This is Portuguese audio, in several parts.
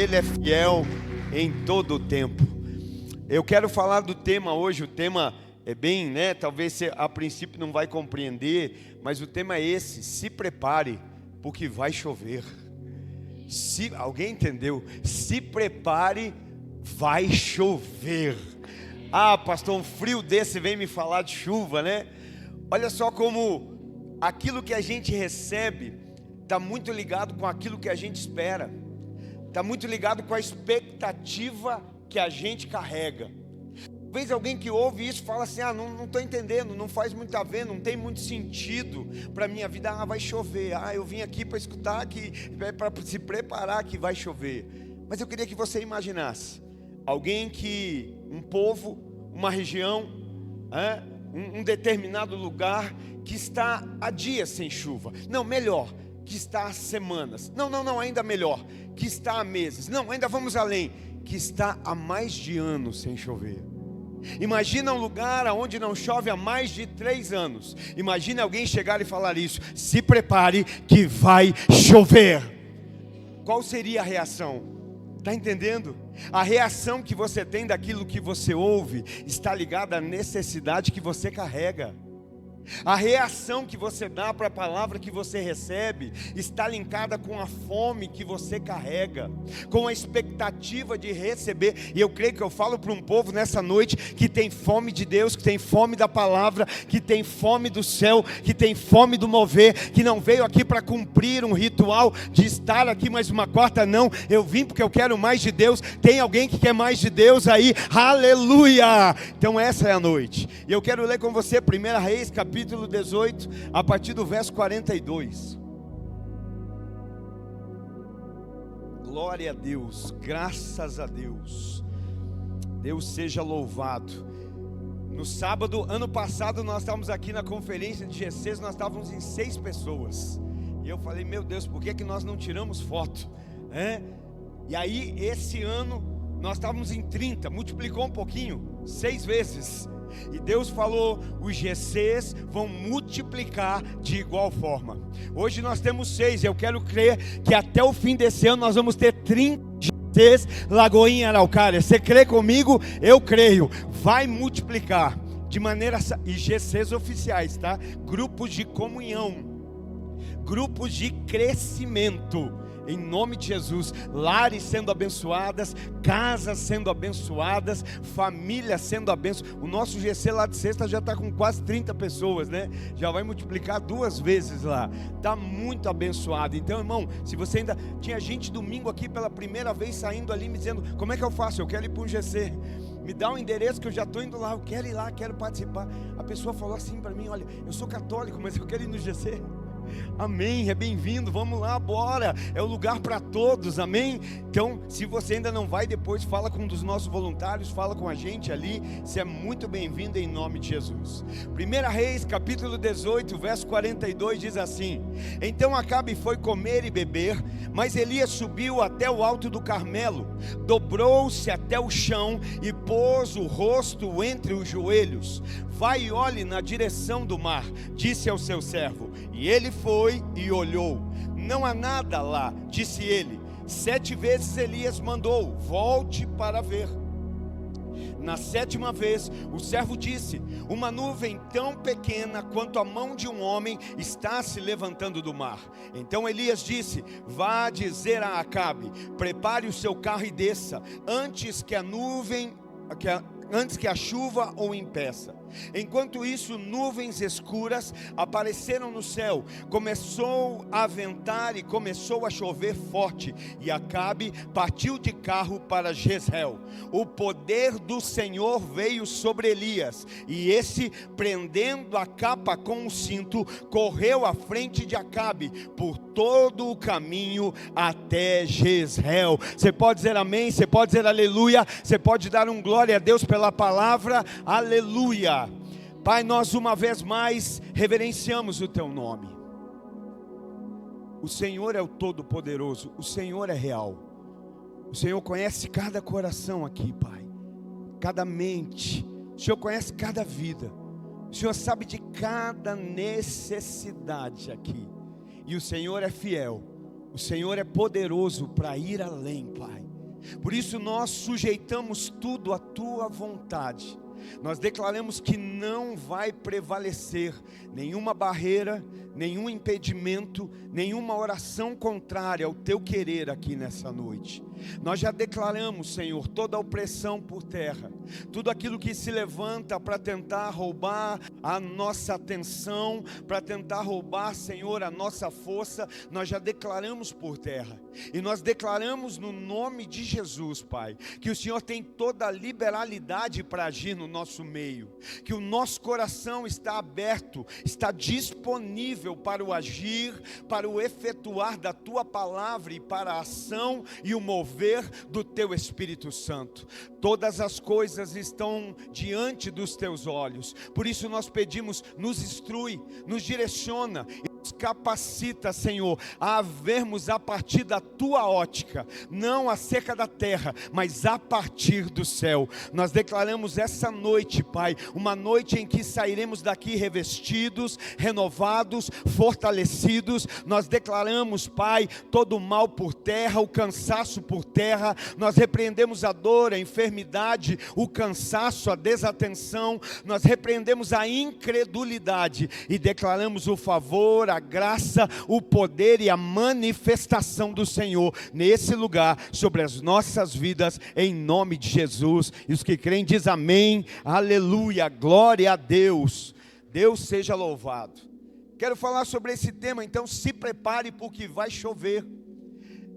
Ele é fiel em todo o tempo. Eu quero falar do tema hoje. O tema é bem, talvez você a princípio não vai compreender, mas o tema é esse: se prepare, porque vai chover. Alguém entendeu? Se prepare, vai chover. Ah, pastor, um frio desse vem me falar de chuva, né? Olha só como aquilo que a gente recebe está muito ligado com aquilo que a gente espera, está muito ligado com a expectativa que a gente carrega. Talvez alguém que ouve isso fala assim: não estou entendendo, não faz muito a ver, não tem muito sentido para a minha vida. Vai chover, eu vim aqui para escutar, para se preparar que vai chover. Mas eu queria que você imaginasse alguém que, um povo, uma região, um determinado lugar que está há dias sem chuva. Não, melhor, que está há semanas. Não, ainda melhor, que está há meses. Não, ainda vamos além, que está há mais de anos sem chover. Imagina um lugar onde não chove há mais de 3 anos. Imagina alguém chegar e falar isso: se prepare que vai chover. Qual seria a reação? Está entendendo? A reação que você tem daquilo que você ouve está ligada à necessidade que você carrega. A reação que você dá para a palavra que você recebe está linkada com a fome que você carrega, com a expectativa de receber. E eu creio que eu falo para um povo nessa noite que tem fome de Deus, que tem fome da palavra, que tem fome do céu, que tem fome do mover, que não veio aqui para cumprir um ritual de estar aqui mais uma quarta. Não, eu vim porque eu quero mais de Deus. Tem alguém que quer mais de Deus aí? Aleluia! Então essa é a noite. E eu quero ler com você 1 Reis, capítulo 18, a partir do verso 42. Glória a Deus, graças a Deus. Deus seja louvado. No sábado, ano passado, nós estávamos aqui na conferência de GCs, nós estávamos em 6 pessoas. E eu falei: meu Deus, por que nós não tiramos foto? E aí, esse ano, nós estávamos em 30, multiplicou um pouquinho, 6 vezes. E Deus falou: os GCs vão multiplicar de igual forma. Hoje nós temos 6, eu quero crer que até o fim desse ano nós vamos ter 30 GCs Lagoinha Araucária. Você crê comigo? Eu creio. Vai multiplicar de maneira... E GCs oficiais, tá? Grupos de comunhão, grupos de crescimento, em nome de Jesus. Lares sendo abençoadas, casas sendo abençoadas, famílias sendo abençoadas. O nosso GC lá de sexta já está com quase 30 pessoas, né? Já vai multiplicar 2 vezes lá. Está muito abençoado. Então, irmão, se você ainda... Tinha gente domingo aqui pela primeira vez saindo ali me dizendo: como é que eu faço? Eu quero ir para um GC. Me dá um endereço que eu já estou indo lá. Eu quero ir lá, quero participar. A pessoa falou assim para mim: olha, eu sou católico, mas eu quero ir no GC. Amém, é bem-vindo, vamos lá, bora, é o lugar para todos, amém? Então, se você ainda não vai, depois fala com um dos nossos voluntários, fala com a gente ali, você é muito bem-vindo em nome de Jesus. 1 Reis, capítulo 18, verso 42, diz assim: então Acabe foi comer e beber, mas Elias subiu até o alto do Carmelo, dobrou-se até o chão e pôs o rosto entre os joelhos. Vai e olhe na direção do mar, disse ao seu servo. E ele foi e olhou. Não há nada lá, disse ele. 7 vezes Elias mandou: volte para ver. Na 7ª vez, o servo disse: uma nuvem tão pequena quanto a mão de um homem está se levantando do mar. Então Elias disse: vá dizer a Acabe, prepare o seu carro e desça, antes que a chuva o impeça. Enquanto isso, nuvens escuras apareceram no céu, começou a ventar e começou a chover forte, e Acabe partiu de carro para Jezreel. O poder do Senhor veio sobre Elias, e esse, prendendo a capa com o cinto, correu à frente de Acabe por todo o caminho até Jezreel. Você pode dizer amém, você pode dizer aleluia, você pode dar um glória a Deus pela palavra, aleluia. Pai, nós uma vez mais reverenciamos o Teu nome. O Senhor é o Todo-Poderoso, o Senhor é real. O Senhor conhece cada coração aqui, Pai, cada mente. O Senhor conhece cada vida. O Senhor sabe de cada necessidade aqui. E o Senhor é fiel. O Senhor é poderoso para ir além, Pai. Por isso nós sujeitamos tudo à tua vontade. Nós declaramos que não vai prevalecer nenhuma barreira, nenhum impedimento, nenhuma oração contrária ao teu querer aqui nessa noite. Nós já declaramos, Senhor, toda a opressão por terra, tudo aquilo que se levanta para tentar roubar a nossa atenção, para tentar roubar, Senhor, a nossa força, nós já declaramos por terra. E nós declaramos no nome de Jesus, Pai, que o Senhor tem toda a liberalidade para agir no nosso meio, que o nosso coração está aberto, está disponível para o agir, para o efetuar da tua palavra e para a ação e o mover do teu Espírito Santo. Todas as coisas estão diante dos teus olhos, por isso nós pedimos, nos instrui, nos direciona, nos capacita, Senhor, a vermos a partir da tua ótica, não acerca da terra, mas a partir do céu. Nós declaramos essa noite, Pai, uma noite em que sairemos daqui revestidos, renovados, fortalecidos. Nós declaramos, Pai, todo o mal por terra, o cansaço por terra. Nós repreendemos a dor, a enfermidade, o cansaço, a desatenção. Nós repreendemos a incredulidade e declaramos o favor, a graça, o poder e a manifestação do Senhor nesse lugar, sobre as nossas vidas, em nome de Jesus. E os que creem diz amém, aleluia, glória a Deus. Deus seja louvado. Quero falar sobre esse tema, então se prepare porque vai chover.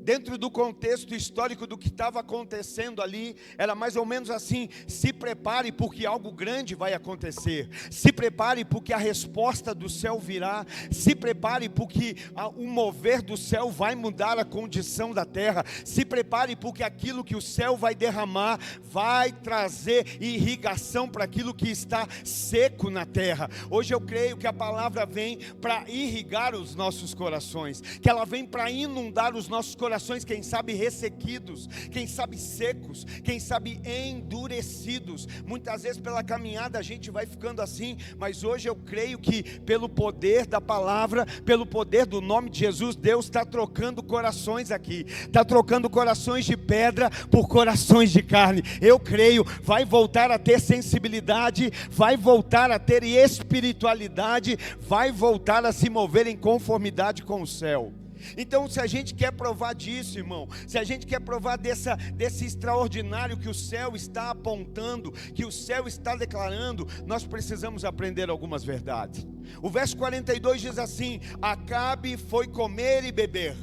Dentro do contexto histórico do que estava acontecendo ali, era mais ou menos assim: se prepare porque algo grande vai acontecer, se prepare porque a resposta do céu virá, se prepare porque o mover do céu vai mudar a condição da terra, se prepare porque aquilo que o céu vai derramar vai trazer irrigação para aquilo que está seco na terra. Hoje eu creio que a palavra vem para irrigar os nossos corações, que ela vem para inundar os nossos corações, quem sabe ressequidos, quem sabe secos, quem sabe endurecidos. Muitas vezes pela caminhada a gente vai ficando assim, mas hoje eu creio que pelo poder da palavra, pelo poder do nome de Jesus, Deus está trocando corações aqui, está trocando corações de pedra por corações de carne. Eu creio, vai voltar a ter sensibilidade, vai voltar a ter espiritualidade, vai voltar a se mover em conformidade com o céu. Então, se a gente quer provar disso, irmão, se a gente quer provar desse extraordinário que o céu está apontando, que o céu está declarando, nós precisamos aprender algumas verdades. O verso 42 diz assim: Acabe foi comer e beber,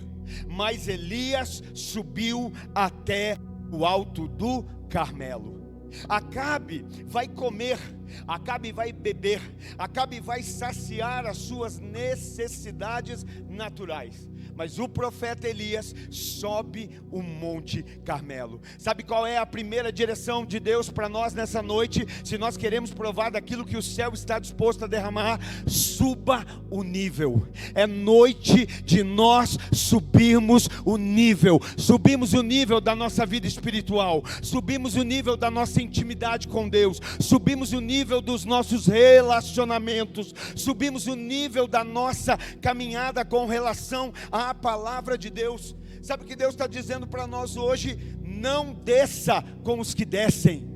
mas Elias subiu até o alto do Carmelo. Acabe vai comer, Acabe vai beber, Acabe vai saciar as suas necessidades naturais. Mas o profeta Elias sobe o Monte Carmelo. Sabe qual é a primeira direção de Deus para nós nessa noite? Se nós queremos provar daquilo que o céu está disposto a derramar, suba o nível. É noite de nós subirmos o nível. Subimos o nível da nossa vida espiritual, subimos o nível da nossa intimidade com Deus, subimos o nível dos nossos relacionamentos, subimos o nível da nossa caminhada com relação à palavra de Deus. Sabe o que Deus está dizendo para nós hoje? Não desça com os que descem.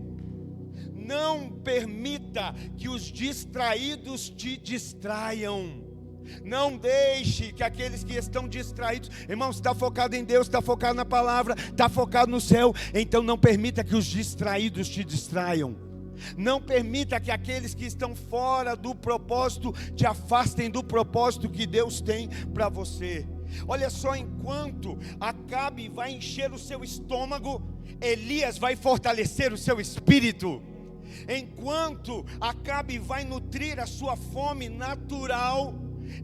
Não permita que os distraídos te distraiam. Não deixe que aqueles que estão distraídos, irmão, está focado em Deus, está focado na palavra, está focado no céu, então não permita que os distraídos te distraiam. Não permita que aqueles que estão fora do propósito te afastem do propósito que Deus tem para você. Olha só, enquanto Acabe vai encher o seu estômago, Elias vai fortalecer o seu espírito. Enquanto Acabe vai nutrir a sua fome natural,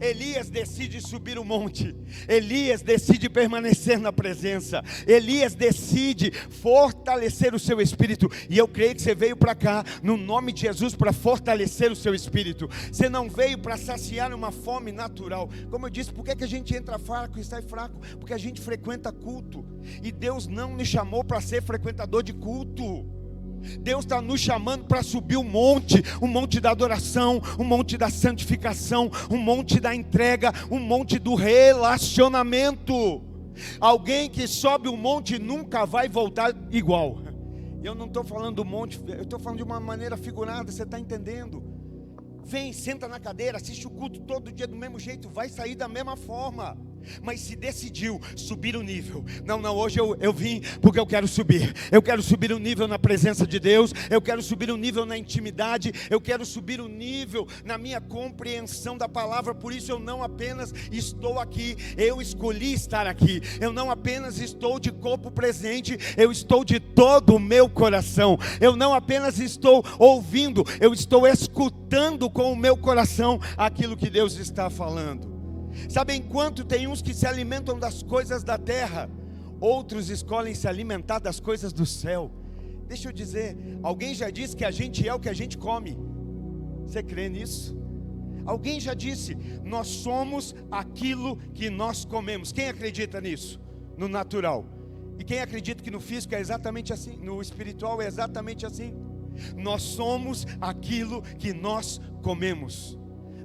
Elias decide subir o monte, Elias decide permanecer na presença, Elias decide fortalecer o seu espírito. E eu creio que você veio para cá, no nome de Jesus, para fortalecer o seu espírito. Você não veio para saciar uma fome natural. Como eu disse, por que a gente entra fraco e sai fraco? Porque a gente frequenta culto, e Deus não nos chamou para ser frequentador de culto. Deus está nos chamando para subir o monte da adoração, o monte da santificação, o monte da entrega, o monte do relacionamento. Alguém que sobe um monte nunca vai voltar igual. Eu não estou falando do monte, eu estou falando de uma maneira figurada, você está entendendo? Vem, senta na cadeira, assiste o culto todo dia do mesmo jeito, vai sair da mesma forma. Mas se decidiu subir o nível, não, hoje eu vim porque eu quero subir o nível na presença de Deus, eu quero subir o nível na intimidade, eu quero subir o nível na minha compreensão da palavra. Por isso eu não apenas estou aqui, eu escolhi estar aqui, eu não apenas estou de corpo presente, eu estou de todo o meu coração, eu não apenas estou ouvindo, eu estou escutando com o meu coração aquilo que Deus está falando. Sabe, enquanto tem uns que se alimentam das coisas da terra, outros escolhem se alimentar das coisas do céu. Deixa eu dizer, alguém já disse que a gente é o que a gente come. Você crê nisso? Alguém já disse, nós somos aquilo que nós comemos. Quem acredita nisso? No natural. E quem acredita que no físico é exatamente assim? No espiritual é exatamente assim? Nós somos aquilo que nós comemos.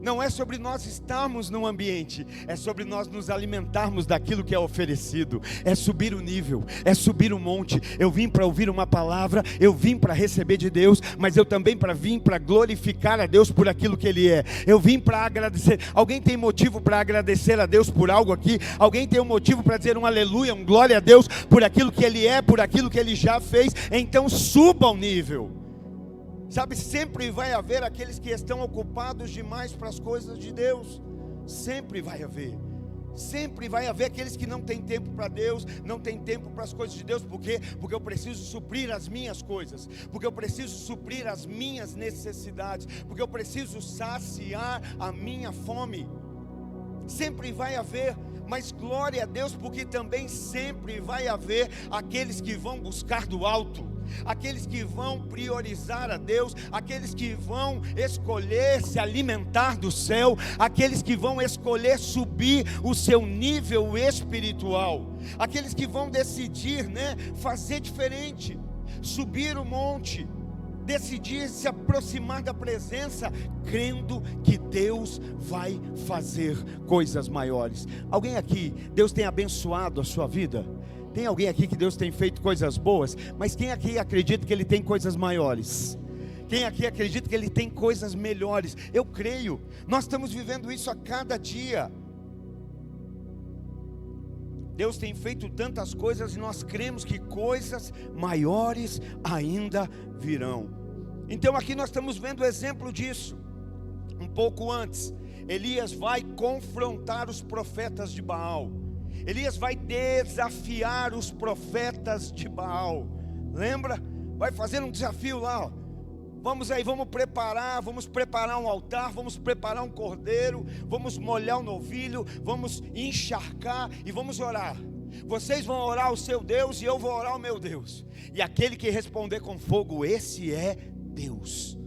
Não é sobre nós estarmos num ambiente, é sobre nós nos alimentarmos daquilo que é oferecido. É subir o nível, é subir o monte. Eu vim para ouvir uma palavra, eu vim para receber de Deus, mas eu também vim para glorificar a Deus por aquilo que Ele é. Eu vim para agradecer. Alguém tem motivo para agradecer a Deus por algo aqui? Alguém tem um motivo para dizer um aleluia, um glória a Deus por aquilo que Ele é, por aquilo que Ele já fez? Então suba o nível. Sabe, sempre vai haver aqueles que estão ocupados demais para as coisas de Deus. Sempre vai haver. Sempre vai haver aqueles que não têm tempo para Deus, não têm tempo para as coisas de Deus. Por quê? Porque eu preciso suprir as minhas coisas, porque eu preciso suprir as minhas necessidades, porque eu preciso saciar a minha fome. Sempre vai haver, mas glória a Deus, porque também sempre vai haver aqueles que vão buscar do alto, aqueles que vão priorizar a Deus, aqueles que vão escolher se alimentar do céu, aqueles que vão escolher subir o seu nível espiritual, aqueles que vão decidir, fazer diferente, subir o monte, decidir se aproximar da presença, crendo que Deus vai fazer coisas maiores. Alguém aqui, Deus tem abençoado a sua vida? Tem alguém aqui que Deus tem feito coisas boas? Mas quem aqui acredita que Ele tem coisas maiores? Quem aqui acredita que Ele tem coisas melhores? Eu creio, nós estamos vivendo isso a cada dia. Deus tem feito tantas coisas e nós cremos que coisas maiores ainda virão. Então aqui nós estamos vendo o exemplo disso. Um pouco antes, Elias vai confrontar os profetas de Baal. Elias vai desafiar os profetas de Baal. Lembra? Vai fazer um desafio lá, ó. Vamos preparar um altar, vamos preparar um cordeiro, vamos molhar o novilho, vamos encharcar e vamos orar. Vocês vão orar ao seu Deus e eu vou orar ao meu Deus. E aquele que responder com fogo, esse é Deus.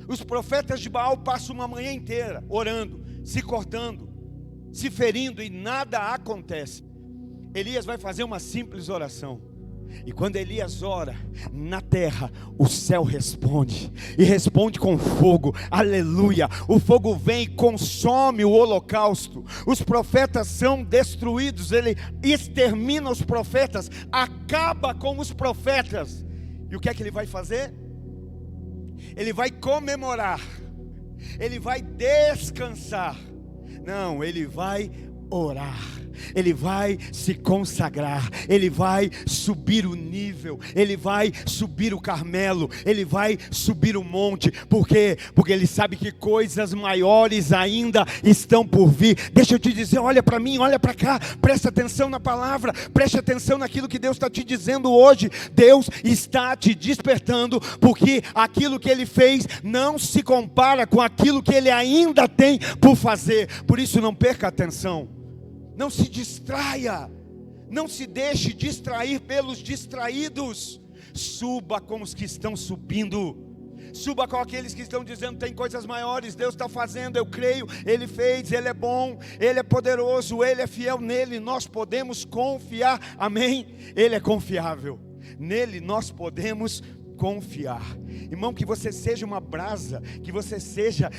Os profetas de Baal passam uma manhã inteira orando, se cortando, se ferindo e nada acontece. Elias vai fazer uma simples oração. E quando Elias ora, na terra o céu responde, e responde com fogo, aleluia. O fogo vem e consome o holocausto. Os profetas são destruídos, ele extermina os profetas, acaba com os profetas. E o que é que ele vai fazer? Ele vai comemorar, ele vai descansar. Não, ele vai orar. Ele vai se consagrar, ele vai subir o nível, ele vai subir o Carmelo, ele vai subir o monte. Por quê? Porque ele sabe que coisas maiores ainda estão por vir. Deixa eu te dizer, olha para mim, olha para cá, presta atenção na palavra, preste atenção naquilo que Deus está te dizendo hoje. Deus está te despertando, porque aquilo que Ele fez não se compara com aquilo que Ele ainda tem por fazer. Por isso não perca a atenção. Não se distraia, não se deixe distrair pelos distraídos. Suba com os que estão subindo, suba com aqueles que estão dizendo: tem coisas maiores, Deus está fazendo, eu creio, Ele fez, Ele é bom, Ele é poderoso, Ele é fiel, nele nós podemos confiar, amém? Ele é confiável, nele nós podemos confiar. Irmão, que você seja uma brasa, que você seja,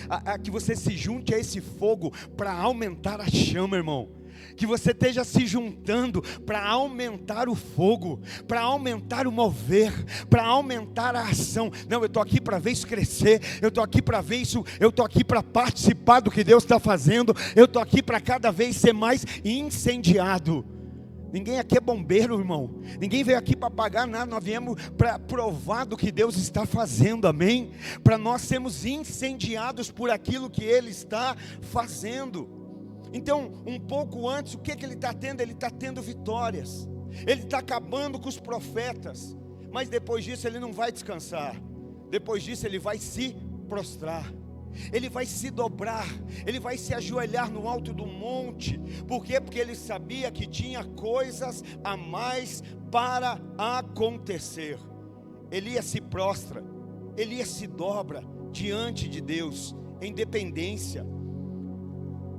que você se junte a esse fogo para aumentar a chama, irmão. que você esteja se juntando para aumentar o fogo, para aumentar o mover, para aumentar a ação. Não, eu estou aqui para ver isso crescer, eu estou aqui para ver isso, eu estou aqui para participar do que Deus está fazendo, eu estou aqui para cada vez ser mais incendiado. Ninguém aqui é bombeiro, irmão. Ninguém veio aqui para pagar nada. Nós viemos para provar do que Deus está fazendo, amém? Para nós sermos incendiados por aquilo que Ele está fazendo. Então, um pouco antes, o que Ele está tendo? Ele está tendo vitórias. Ele está acabando com os profetas. Mas depois disso Ele não vai descansar. Depois disso Ele vai se prostrar. Ele vai se dobrar, ele vai se ajoelhar no alto do monte. Por quê? Porque ele sabia que tinha coisas a mais para acontecer. Elias se prostra, Elias se dobra diante de Deus, em dependência.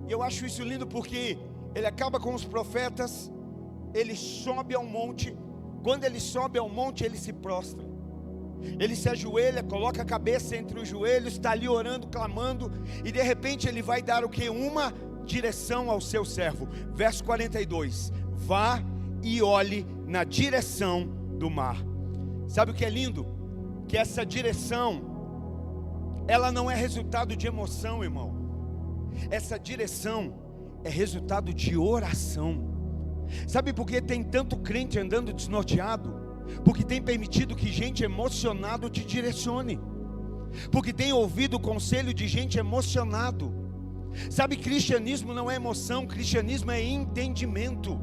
E eu acho isso lindo porque ele acaba com os profetas, ele sobe ao monte. Quando ele sobe ao monte, ele se prostra. Ele se ajoelha, coloca a cabeça entre os joelhos, está ali orando, clamando, e de repente ele vai dar o que? Uma direção ao seu servo. Verso 42: vá e olhe na direção do mar. Sabe o que é lindo? Que essa direção, ela não é resultado de emoção, irmão. Essa direção é resultado de oração. Sabe por que tem tanto crente andando desnorteado? Porque tem permitido que gente emocionada te direcione, porque tem ouvido o conselho de gente emocionado. Sabe, cristianismo não é emoção, cristianismo é entendimento.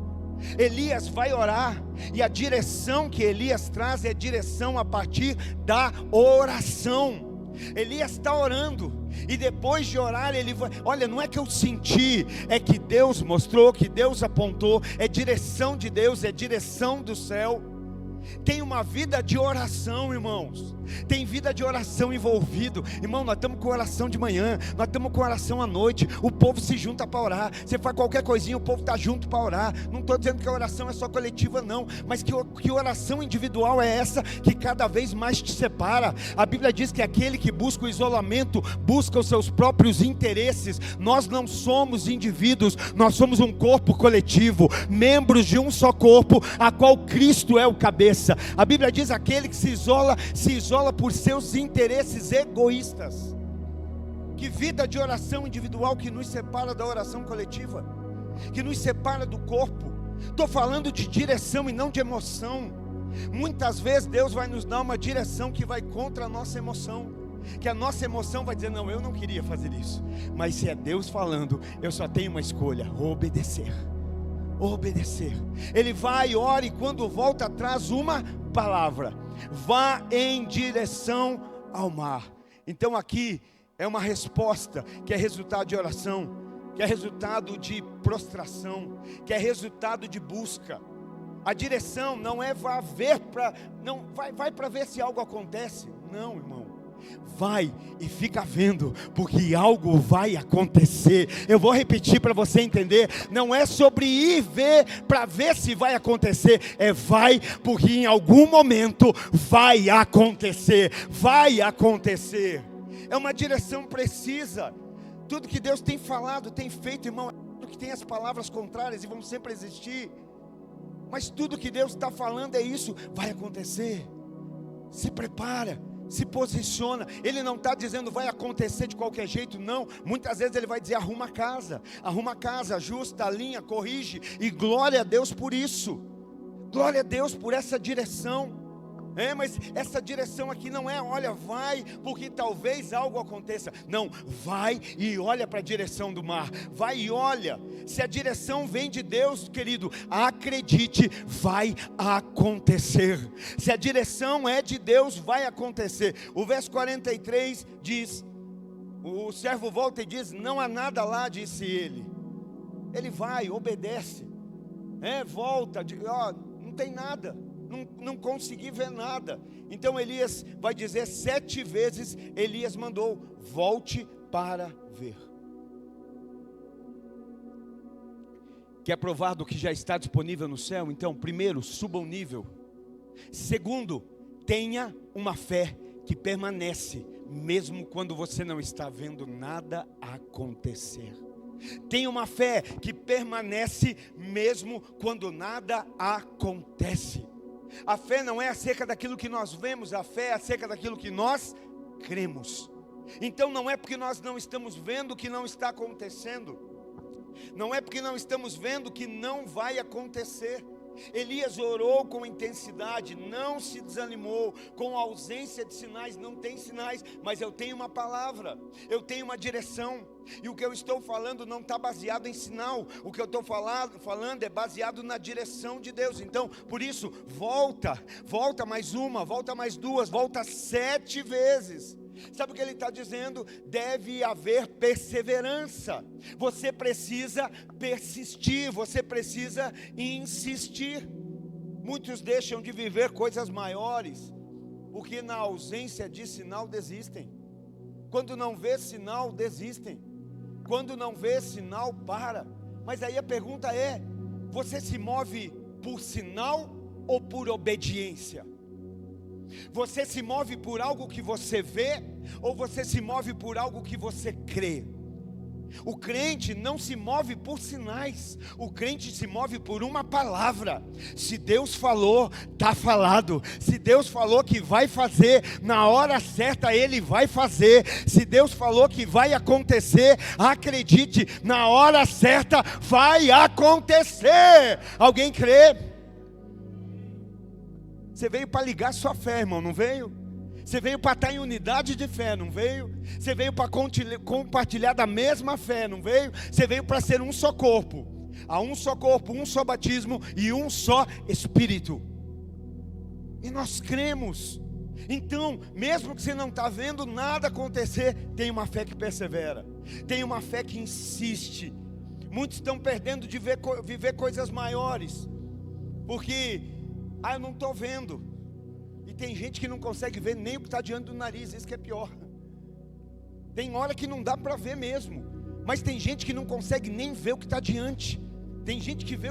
Elias vai orar, e a direção que Elias traz é direção a partir da oração. Elias está orando, e depois de orar ele vai, olha, não é que eu senti, é que Deus mostrou, que Deus apontou, é direção de Deus, é direção do céu. Tem uma vida de oração, irmãos. Tem vida de oração envolvido. Irmão, nós estamos com oração de manhã, nós estamos com oração à noite. O povo se junta para orar. Você faz qualquer coisinha, o povo está junto para orar. Não estou dizendo que a oração é só coletiva, não. Mas que oração individual é essa que cada vez mais te separa? A Bíblia diz que aquele que busca o isolamento busca os seus próprios interesses. Nós não somos indivíduos, nós somos um corpo coletivo, membros de um só corpo, a qual Cristo é o cabeça. A Bíblia diz: aquele que se isola por seus interesses egoístas. Que vida de oração individual que nos separa da oração coletiva, que nos separa do corpo. Estou falando de direção e não de emoção. Muitas vezes Deus vai nos dar uma direção que vai contra a nossa emoção, que a nossa emoção vai dizer: não, eu não queria fazer isso. Mas se é Deus falando, eu só tenho uma escolha: obedecer. Obedecer. Ele vai, ora, e quando volta traz uma palavra: vá em direção ao mar. Então aqui é uma resposta que é resultado de oração, que é resultado de prostração, que é resultado de busca. A direção não é vá ver para, não vai para ver se algo acontece. Não, irmão. Vai e fica vendo, porque algo vai acontecer. Eu vou repetir para você entender. Não é sobre ir ver para ver se vai acontecer, é vai, porque em algum momento vai acontecer. Vai acontecer. É uma direção precisa. Tudo que Deus tem falado, tem feito, irmão, é tudo que tem as palavras contrárias e vão sempre existir. Mas tudo que Deus está falando é isso, vai acontecer. Se prepara, se posiciona. Ele não está dizendo vai acontecer de qualquer jeito, não. Muitas vezes ele vai dizer: arruma a casa, ajusta a linha, corrige. E glória a Deus por isso. Glória a Deus por essa direção. Mas essa direção aqui não é, olha, vai, porque talvez algo aconteça. Não, vai e olha para a direção do mar. Vai e olha. Se a direção vem de Deus, querido, acredite, vai acontecer. Se a direção é de Deus, vai acontecer. O verso 43 diz: o servo volta e diz: não há nada lá, disse ele. Ele vai, obedece, volta, não tem nada. Não consegui ver nada. Então Elias vai dizer 7 vezes, Elias mandou: volte para ver. Quer provar do que já está disponível no céu? Então, primeiro, suba o nível. Segundo, tenha uma fé que permanece, mesmo quando você não está vendo nada acontecer. Tenha uma fé que permanece mesmo quando nada acontece. A fé não é acerca daquilo que nós vemos, a fé é acerca daquilo que nós cremos. Então não é porque nós não estamos vendo que não está acontecendo. Não é porque não estamos vendo que não vai acontecer. Elias orou com intensidade, não se desanimou. Com a ausência de sinais, não tem sinais, mas eu tenho uma palavra, eu tenho uma direção. E o que eu estou falando não está baseado em sinal. O que eu estou falando é baseado na direção de Deus. Então, por isso, volta mais uma, volta mais duas, volta 7 vezes. Sabe o que ele está dizendo? Deve haver perseverança. Você precisa persistir, você precisa insistir. Muitos deixam de viver coisas maiores, porque na ausência de sinal desistem. Quando não vê sinal, desistem. Quando não vê sinal, para. Mas aí a pergunta é: você se move por sinal ou por obediência? Você se move por algo que você vê, ou você se move por algo que você crê? O crente não se move por sinais, o crente se move por uma palavra. Se Deus falou, está falado. Se Deus falou que vai fazer, na hora certa Ele vai fazer. Se Deus falou que vai acontecer, acredite, na hora certa vai acontecer. Alguém crê? Você veio para ligar sua fé, irmão, não veio? Você veio para estar em unidade de fé, não veio? Você veio para compartilhar da mesma fé, não veio? Você veio para ser um só corpo. Há um só corpo, um só batismo e um só Espírito. E nós cremos. Então, mesmo que você não está vendo nada acontecer, tem uma fé que persevera. Tem uma fé que insiste. Muitos estão perdendo de viver coisas maiores, porque eu não estou vendo. E tem gente que não consegue ver nem o que está diante do nariz, isso que é pior. Tem hora que não dá para ver mesmo, mas tem gente que não consegue nem ver o que está diante. Tem gente que vê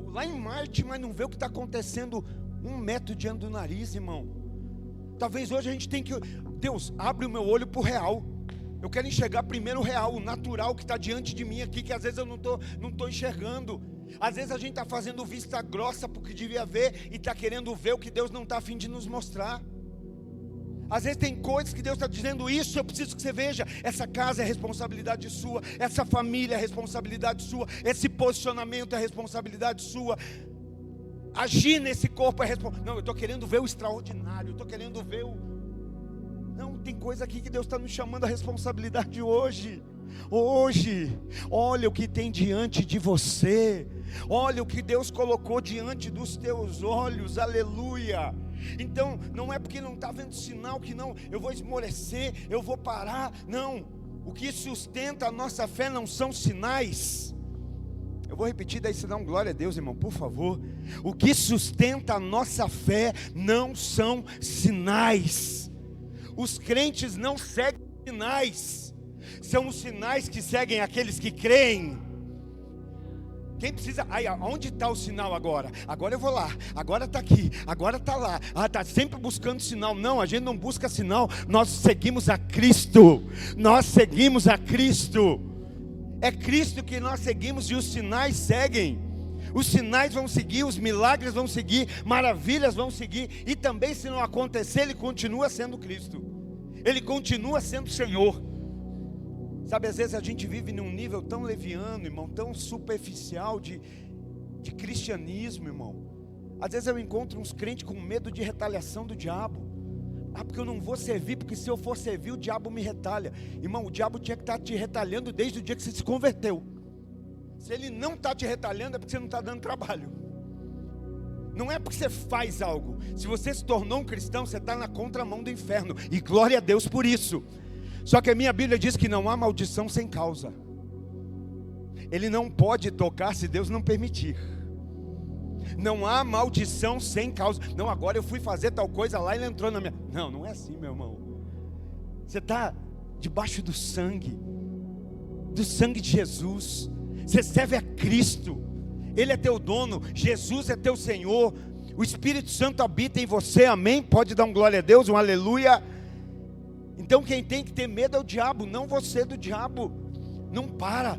lá em Marte, mas não vê o que está acontecendo 1 metro diante do nariz, irmão. Talvez hoje a gente tenha que... Deus, abre o meu olho para o real. Eu quero enxergar primeiro o real, o natural que está diante de mim aqui, que às vezes eu não estou enxergando. Às vezes a gente está fazendo vista grossa porque devia ver e está querendo ver o que Deus não está a fim de nos mostrar. Às vezes tem coisas que Deus está dizendo: isso eu preciso que você veja. Essa casa é responsabilidade sua, essa família é responsabilidade sua, esse posicionamento é responsabilidade sua, agir nesse corpo é responsabilidade. Não, eu estou querendo ver o extraordinário, eu estou querendo ver o... Não, tem coisa aqui que Deus está nos chamando a responsabilidade hoje. Hoje, olha o que tem diante de você, olha o que Deus colocou diante dos teus olhos, aleluia. Então, não é porque não está vendo sinal que não, eu vou esmorecer, eu vou parar, não. O que sustenta a nossa fé não são sinais. Eu vou repetir, daí você dá um glória a Deus, irmão, por favor. O que sustenta a nossa fé não são sinais. Os crentes não seguem sinais. São os sinais que seguem aqueles que creem. Quem precisa... onde está o sinal agora? Agora eu vou lá, agora está aqui, agora está lá. Está sempre buscando sinal. Não, a gente não busca sinal. Nós seguimos a Cristo. Nós seguimos a Cristo. É Cristo que nós seguimos e os sinais seguem. Os sinais vão seguir, os milagres vão seguir, maravilhas vão seguir. E também, se não acontecer, Ele continua sendo Cristo. Ele continua sendo Senhor. Sabe, às vezes a gente vive num nível tão leviano, irmão, tão superficial de cristianismo, irmão. Às vezes eu encontro uns crentes com medo de retaliação do diabo. Porque eu não vou servir, porque se eu for servir, o diabo me retalha. Irmão, o diabo tinha que estar te retalhando desde o dia que você se converteu. Se ele não está te retalhando, é porque você não está dando trabalho. Não é porque você faz algo. Se você se tornou um cristão, você está na contramão do inferno. E glória a Deus por isso. Só que a minha Bíblia diz que não há maldição sem causa. Ele não pode tocar se Deus não permitir. Não há maldição sem causa. Não, agora eu fui fazer tal coisa lá e ele entrou na minha... Não, não é assim, meu irmão. Você está debaixo do sangue de Jesus. Você serve a Cristo. Ele é teu dono, Jesus é teu Senhor. O Espírito Santo habita em você, amém? Pode dar um glória a Deus, um aleluia. Então quem tem que ter medo é o diabo, não você do diabo. Não para.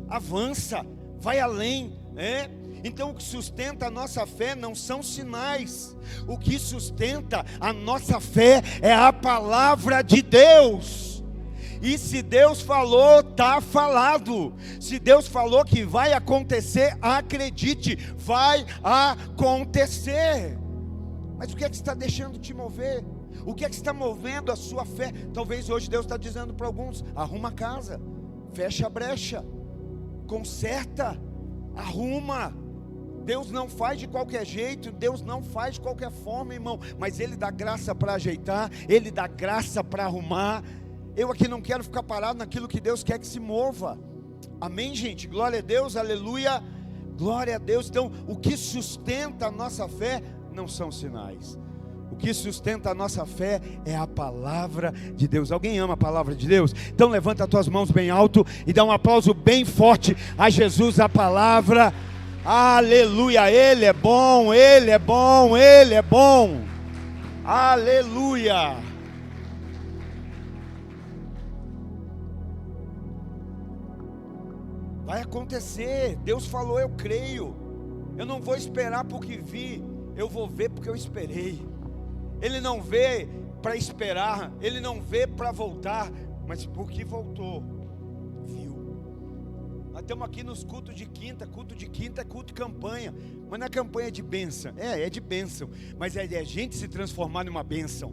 avança, vai além, né? Então o que sustenta a nossa fé não são sinais, o que sustenta a nossa fé é a palavra de Deus. E se Deus falou, está falado. Se Deus falou que vai acontecer, acredite, vai acontecer. Mas o que é que está deixando te mover? O que é que está movendo a sua fé? Talvez hoje Deus está dizendo para alguns: arruma a casa, fecha a brecha, conserta, arruma. Deus não faz de qualquer jeito, Deus não faz de qualquer forma, irmão, mas Ele dá graça para ajeitar, Ele dá graça para arrumar. Eu aqui não quero ficar parado naquilo que Deus quer que se mova. Amém, gente? Glória a Deus, aleluia, glória a Deus. Então, o que sustenta a nossa fé não são sinais. O que sustenta a nossa fé é a palavra de Deus. Alguém ama a palavra de Deus? Então levanta as tuas mãos bem alto e dá um aplauso bem forte a Jesus, a palavra. Aleluia, Ele é bom, Ele é bom, Ele é bom. Aleluia. Vai acontecer, Deus falou, eu creio. Eu não vou esperar porque vi, eu vou ver porque eu esperei. Ele não vê para esperar, Ele não vê para voltar, mas porque voltou, viu. Nós estamos aqui nos cultos de quinta é culto de campanha, mas não é campanha de bênção, é de bênção, mas é de a gente se transformar numa bênção,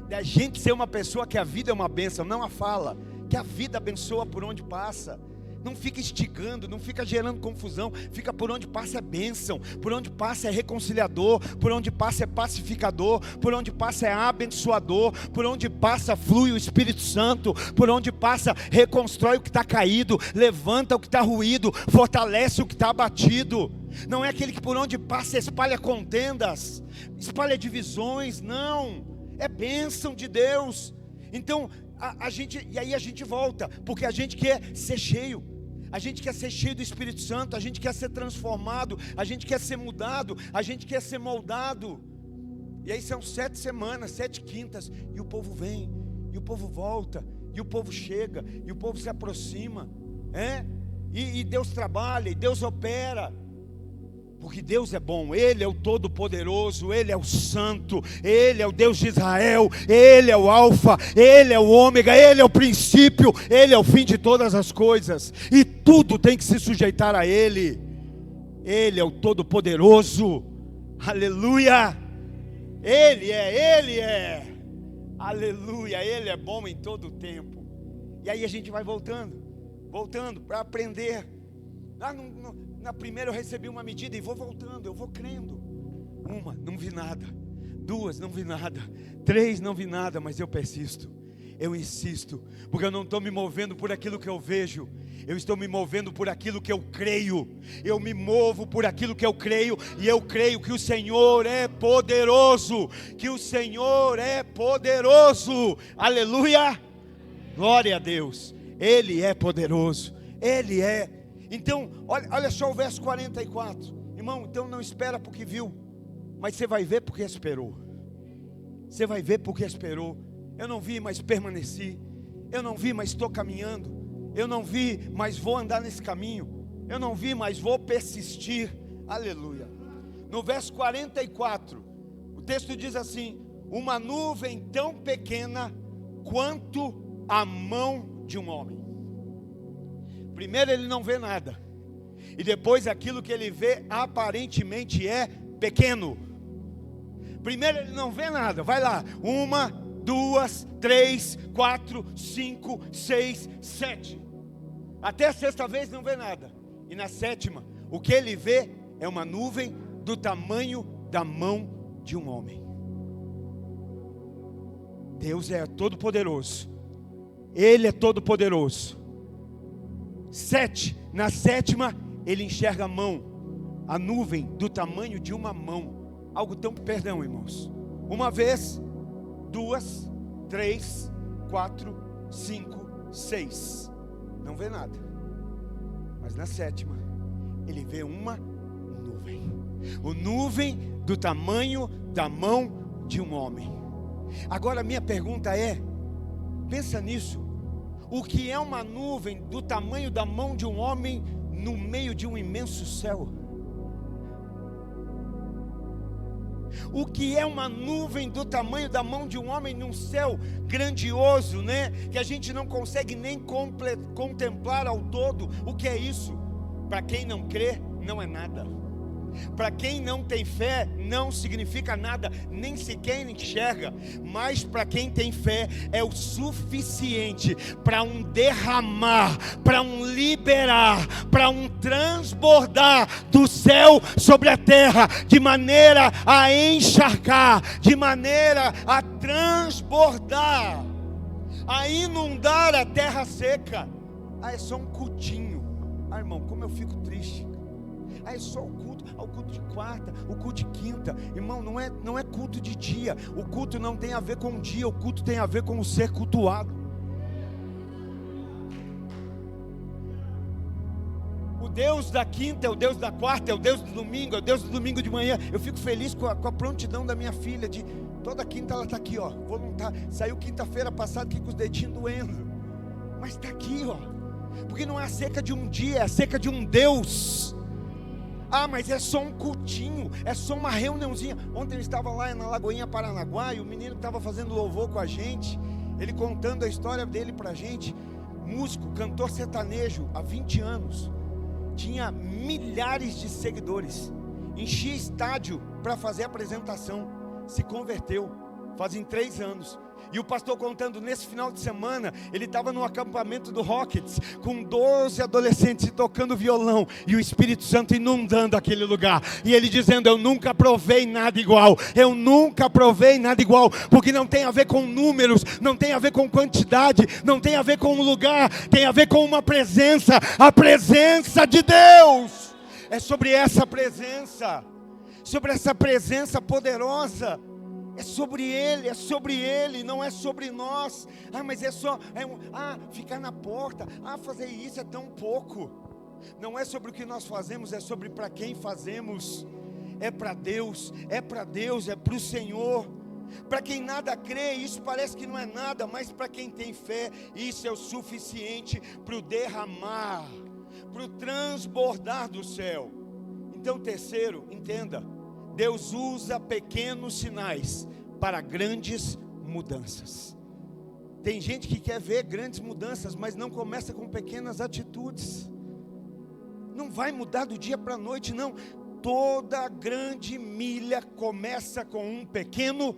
da gente ser uma pessoa que a vida é uma bênção, não a fala, que a vida abençoa por onde passa. Não fica instigando, não fica gerando confusão, fica por onde passa é bênção, por onde passa é reconciliador, por onde passa é pacificador, por onde passa é abençoador, por onde passa flui o Espírito Santo, por onde passa reconstrói o que está caído, levanta o que está ruído, fortalece o que está abatido. Não é aquele que por onde passa espalha contendas, espalha divisões, não, é bênção de Deus. Então e aí a gente volta, porque a gente quer ser cheio, a gente quer ser cheio do Espírito Santo, a gente quer ser transformado, a gente quer ser mudado, a gente quer ser moldado. E aí são 7 semanas, 7 quintas, e o povo vem, e o povo volta, e o povo chega, e o povo se aproxima, e Deus trabalha, e Deus opera. Porque Deus é bom, Ele é o Todo-Poderoso, Ele é o Santo, Ele é o Deus de Israel, Ele é o Alfa, Ele é o Ômega, Ele é o princípio, Ele é o fim de todas as coisas, e tudo tem que se sujeitar a Ele. Ele é o Todo-Poderoso, aleluia, Ele é, aleluia, Ele é bom em todo o tempo. E aí a gente vai voltando para aprender. Na primeira eu recebi uma medida e vou voltando, eu vou crendo. 1, não vi nada. 2, não vi nada. 3, não vi nada, mas eu persisto. Eu insisto, porque eu não estou me movendo por aquilo que eu vejo, eu estou me movendo por aquilo que eu creio. Eu me movo por aquilo que eu creio, e eu creio que o Senhor é poderoso, que o Senhor é poderoso, aleluia, glória a Deus, Ele é poderoso, Ele é. Então, olha só o verso 44, irmão, então não espera porque viu, mas você vai ver porque esperou. Você vai ver porque esperou. Eu não vi, mas permaneci. Eu não vi, mas estou caminhando. Eu não vi, mas vou andar nesse caminho. Eu não vi, mas vou persistir. Aleluia. No verso 44, o texto diz assim: uma nuvem tão pequena quanto a mão de um homem. Primeiro ele não vê nada, e depois aquilo que ele vê aparentemente é pequeno. Primeiro ele não vê nada, vai lá, 1, 2, 3, 4, 5, 6, 7. Até a 6ª vez não vê nada. E na 7ª, o que ele vê é uma nuvem do tamanho da mão de um homem. Deus é todo poderoso, Ele é todo poderoso. 7, na 7ª ele enxerga a mão, a nuvem do tamanho de uma mão, algo tão, perdão irmãos, 1 vez, 2, 3, 4, 5, 6, não vê nada, mas na 7ª ele vê uma nuvem do tamanho da mão de um homem. Agora a minha pergunta é, pensa nisso, O que é uma nuvem do tamanho da mão de um homem no meio de um imenso céu? O que é uma nuvem do tamanho da mão de um homem num céu grandioso, né? Que a gente não consegue nem contemplar ao todo. O que é isso? Para quem não crê, não é nada. Para quem não tem fé, não significa nada, nem sequer enxerga. Mas para quem tem fé, é o suficiente para um derramar, para um liberar, para um transbordar do céu sobre a terra, de maneira a encharcar, de maneira a transbordar, a inundar a terra seca. Ah, é só um cultinho. Ah, irmão, como eu fico triste. Ah, é só o culto de quarta, o culto de quinta. Irmão, não é culto de dia. O culto não tem a ver com o dia, o culto tem a ver com o ser cultuado. O Deus da quinta é o Deus da quarta, é o Deus do domingo, é o Deus do domingo de manhã. Eu fico feliz com a prontidão da minha filha, de toda quinta ela está aqui, ó, voluntária. Saiu quinta-feira passada aqui com os dedinhos doendo, mas está aqui, ó, porque não é a seca de um dia, é a seca de um Deus. Ah, mas é só um cultinho, é só uma reuniãozinha. Ontem eu estava lá na Lagoinha Paranaguá, e o menino que estava fazendo louvor com a gente, ele contando a história dele pra gente. Músico, cantor sertanejo, há 20 anos, tinha milhares de seguidores, enchia estádio para fazer apresentação, se converteu, fazem 3 anos. E o pastor contando, nesse final de semana, ele estava no acampamento do Rockets, com 12 adolescentes tocando violão, e o Espírito Santo inundando aquele lugar, e ele dizendo: eu nunca provei nada igual, eu nunca provei nada igual, porque não tem a ver com números, não tem a ver com quantidade, não tem a ver com um lugar, tem a ver com uma presença, a presença de Deus. É sobre essa presença poderosa. É sobre Ele, não é sobre nós. Ah, mas é só, ficar na porta, fazer isso é tão pouco. Não é sobre o que nós fazemos, é sobre para quem fazemos. É para Deus, é para o Senhor. Para quem nada crê, isso parece que não é nada, mas para quem tem fé, isso é o suficiente para o derramar, para o transbordar do céu. Então, terceiro, entenda: Deus usa pequenos sinais para grandes mudanças. Tem gente que quer ver grandes mudanças, mas não começa com pequenas atitudes. Não vai mudar do dia para a noite, não. Toda grande milha começa com um pequeno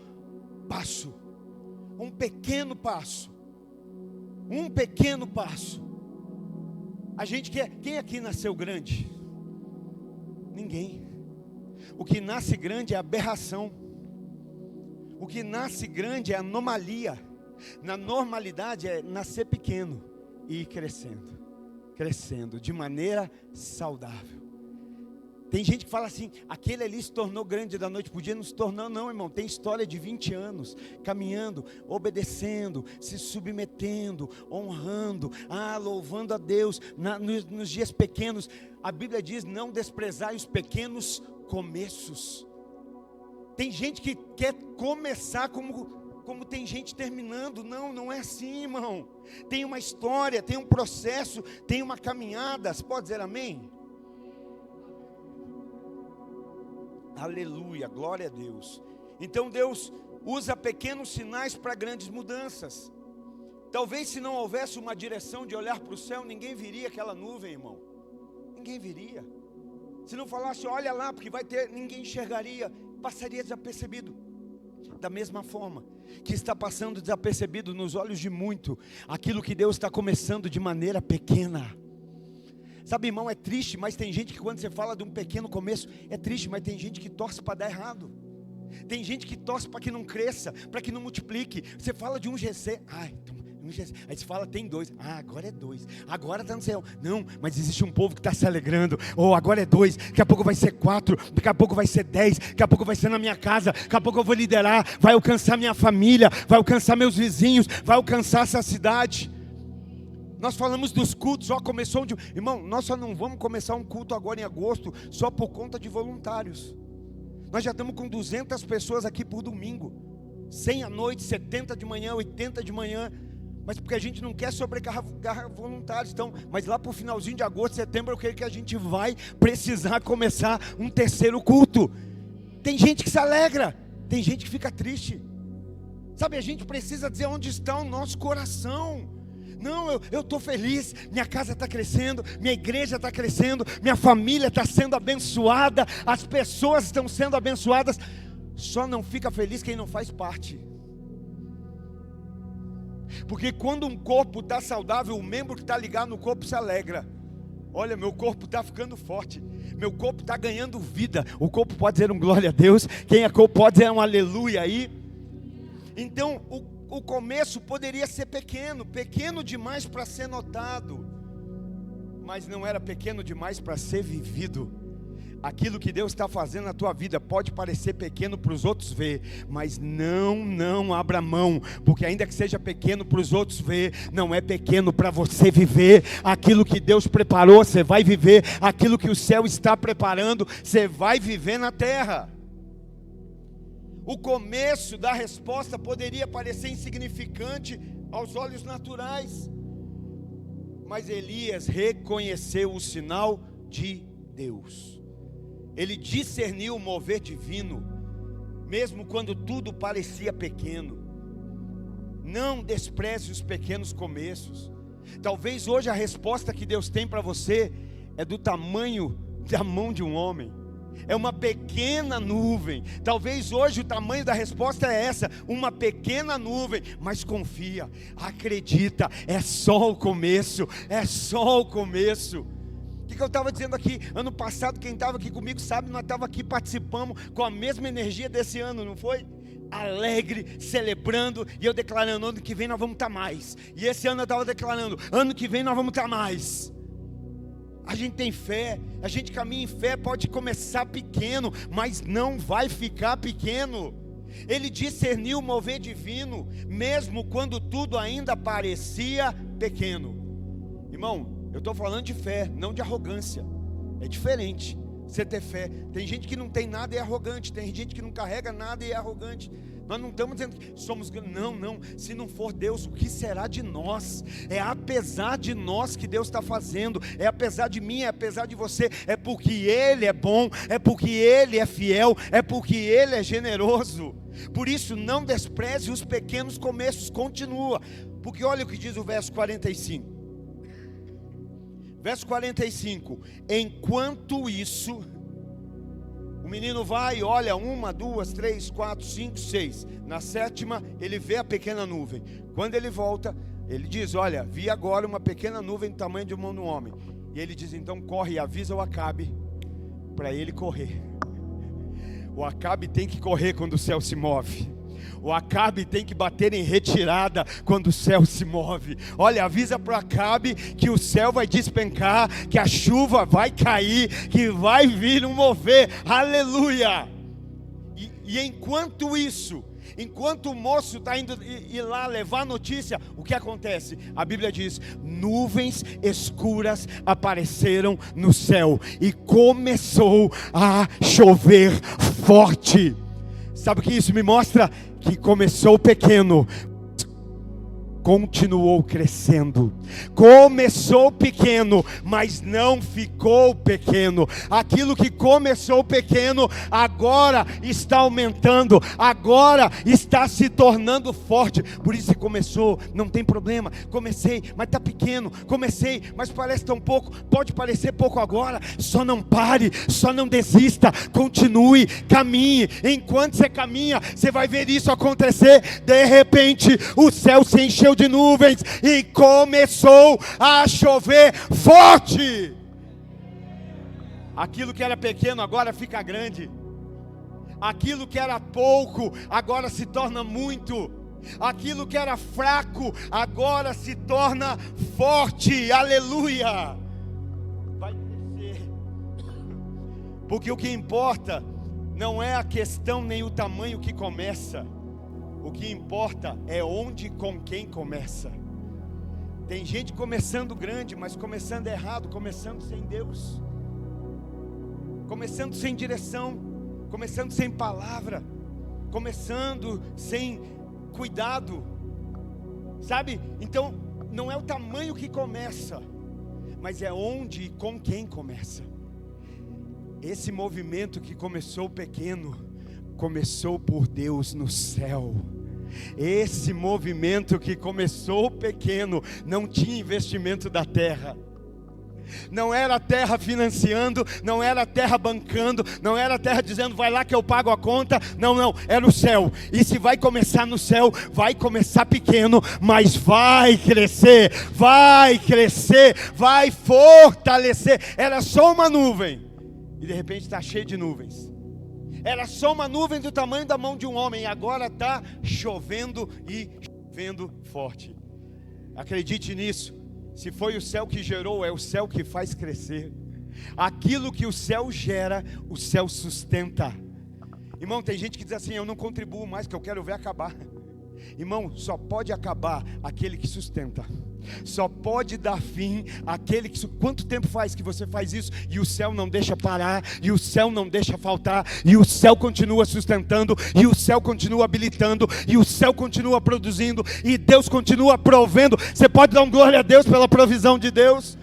passo. Um pequeno passo. Um pequeno passo. A gente quer. Quem aqui nasceu grande? Ninguém. O que nasce grande é aberração. O que nasce grande é anomalia. Na normalidade é nascer pequeno e ir crescendo de maneira saudável. Tem gente que fala assim: aquele ali se tornou grande da noite para o dia. Não se tornou, não, irmão. Tem história de 20 anos caminhando, obedecendo, se submetendo, honrando, louvando a Deus nos dias pequenos. A Bíblia diz: não desprezai os pequenos começos. Tem gente que quer começar como tem gente terminando. Não é assim, irmão. Tem uma história, tem um processo, tem uma caminhada. Você pode dizer amém? Aleluia, glória a Deus. Então Deus usa pequenos sinais para grandes mudanças. Talvez se não houvesse uma direção de olhar para o céu, ninguém viria aquela nuvem, irmão. Ninguém viria. Se não falasse, olha lá, porque vai ter, ninguém enxergaria, passaria desapercebido. Da mesma forma que está passando desapercebido nos olhos de muito aquilo que Deus está começando de maneira pequena. Sabe, irmão, é triste, mas tem gente que quando você fala de um pequeno começo, é triste, mas tem gente que torce para dar errado. Tem gente que torce para que não cresça, para que não multiplique. Você fala de um GC, aí você fala, tem 2, agora é 2, agora está no céu. Não, mas existe um povo que está se alegrando. Agora é 2, daqui a pouco vai ser 4, daqui a pouco vai ser 10, daqui a pouco vai ser na minha casa, daqui a pouco eu vou liderar, vai alcançar minha família, vai alcançar meus vizinhos, vai alcançar essa cidade. Nós falamos dos cultos, começou onde... Irmão, nós só não vamos começar um culto agora em agosto, só por conta de voluntários. Nós já estamos com 200 pessoas aqui por domingo, 100 à noite, 70 de manhã, 80 de manhã. Mas porque a gente não quer sobrecarregar voluntários. Então, mas lá para o finalzinho de agosto, setembro, eu creio que a gente vai precisar começar um terceiro culto. Tem gente que se alegra, tem gente que fica triste. Sabe, a gente precisa dizer onde está o nosso coração. Não, eu estou feliz, minha casa está crescendo, minha igreja está crescendo, minha família está sendo abençoada, as pessoas estão sendo abençoadas. Só não fica feliz quem não faz parte. Porque quando um corpo está saudável, o membro que está ligado no corpo se alegra. Olha, meu corpo está ficando forte, meu corpo está ganhando vida. O corpo pode dizer um glória a Deus, quem é corpo pode dizer um aleluia aí. Então o começo poderia ser pequeno, pequeno demais para ser notado, mas não era pequeno demais para ser vivido. Aquilo que Deus está fazendo na tua vida pode parecer pequeno para os outros ver, mas não abra mão, porque ainda que seja pequeno para os outros ver, não é pequeno para você viver. Aquilo que Deus preparou, você vai viver. Aquilo que o céu está preparando, você vai viver na terra. O começo da resposta poderia parecer insignificante aos olhos naturais, mas Elias reconheceu o sinal de Deus. Ele discerniu o mover divino, mesmo quando tudo parecia pequeno. Não despreze os pequenos começos. Talvez hoje a resposta que Deus tem para você é do tamanho da mão de um homem. É uma pequena nuvem. Talvez hoje o tamanho da resposta é essa, uma pequena nuvem. Mas confia, acredita, é só o começo. É só o começo. O que eu estava dizendo aqui? Ano passado, quem estava aqui comigo sabe, nós estávamos aqui, participamos com a mesma energia desse ano, não foi? Alegre, celebrando, e eu declarando, ano que vem nós vamos estar mais. E esse ano eu estava declarando, ano que vem nós vamos estar mais. A gente tem fé, a gente caminha em fé, pode começar pequeno, mas não vai ficar pequeno. Ele discerniu o mover divino, mesmo quando tudo ainda parecia pequeno. Irmão, eu estou falando de fé, não de arrogância. É diferente você ter fé. Tem gente que não tem nada e é arrogante, tem gente que não carrega nada e é arrogante. Nós não estamos dizendo que somos... Não, se não for Deus, o que será de nós? É apesar de nós que Deus está fazendo, é apesar de mim, é apesar de você, é porque Ele é bom, é porque Ele é fiel, é porque Ele é generoso. Por isso não despreze os pequenos começos, continua, porque olha o que diz o verso 45. Verso 45, enquanto isso, o menino vai, olha, 1, 2, 3, 4, 5, 6. Na 7ª, ele vê a pequena nuvem. Quando ele volta, ele diz, olha, vi agora uma pequena nuvem do tamanho de mão de um homem. E ele diz, então corre e avisa o Acabe, para ele correr. O Acabe tem que correr quando o céu se move. O Acabe tem que bater em retirada quando o céu se move. Olha, avisa para o Acabe que o céu vai despencar, que a chuva vai cair, que vai vir um mover. Aleluia! E enquanto isso, enquanto o moço está indo ir lá levar a notícia, o que acontece? A Bíblia diz, nuvens escuras apareceram no céu e começou a chover forte. Sabe o que isso me mostra? Que começou pequeno, continuou crescendo. Começou pequeno, mas não ficou pequeno. Aquilo que começou pequeno, agora está aumentando, agora está se tornando forte. Por isso começou, não tem problema. Comecei, mas está pequeno. Comecei, mas parece tão pouco. Pode parecer pouco agora. Só não pare, só não desista. Continue, caminhe. Enquanto você caminha, você vai ver isso acontecer. De repente, o céu se encheu de nuvens e começou a chover forte. Aquilo que era pequeno agora fica grande. Aquilo que era pouco agora se torna muito. Aquilo que era fraco agora se torna forte. Aleluia. Vai crescer. Porque o que importa não é a questão nem o tamanho que começa. O que importa é onde e com quem começa. Tem gente começando grande, mas começando errado, começando sem Deus, começando sem direção, começando sem palavra, começando sem cuidado. sabe? Então, não é o tamanho que começa, mas é onde e com quem começa. Esse movimento que começou pequeno, começou por Deus no céu. Esse movimento que começou pequeno, não tinha investimento da terra. Não era a terra financiando, não era a terra bancando, não era a terra dizendo vai lá que eu pago a conta. Não, era o céu. E se vai começar no céu, vai começar pequeno, mas vai crescer, vai fortalecer. Era só uma nuvem e de repente está cheio de nuvens. Era só uma nuvem do tamanho da mão de um homem, e agora está chovendo e chovendo forte. Acredite nisso. Se foi o céu que gerou, é o céu que faz crescer. Aquilo que o céu gera, o céu sustenta. Irmão, tem gente que diz assim: eu não contribuo mais, que eu quero ver acabar. Irmão, só pode acabar aquele que sustenta. Só pode dar fim aquele que... Quanto tempo faz que você faz isso e o céu não deixa parar, e o céu não deixa faltar, e o céu continua sustentando, e o céu continua habilitando, e o céu continua produzindo, e Deus continua provendo. Você pode dar um glória a Deus pela provisão de Deus?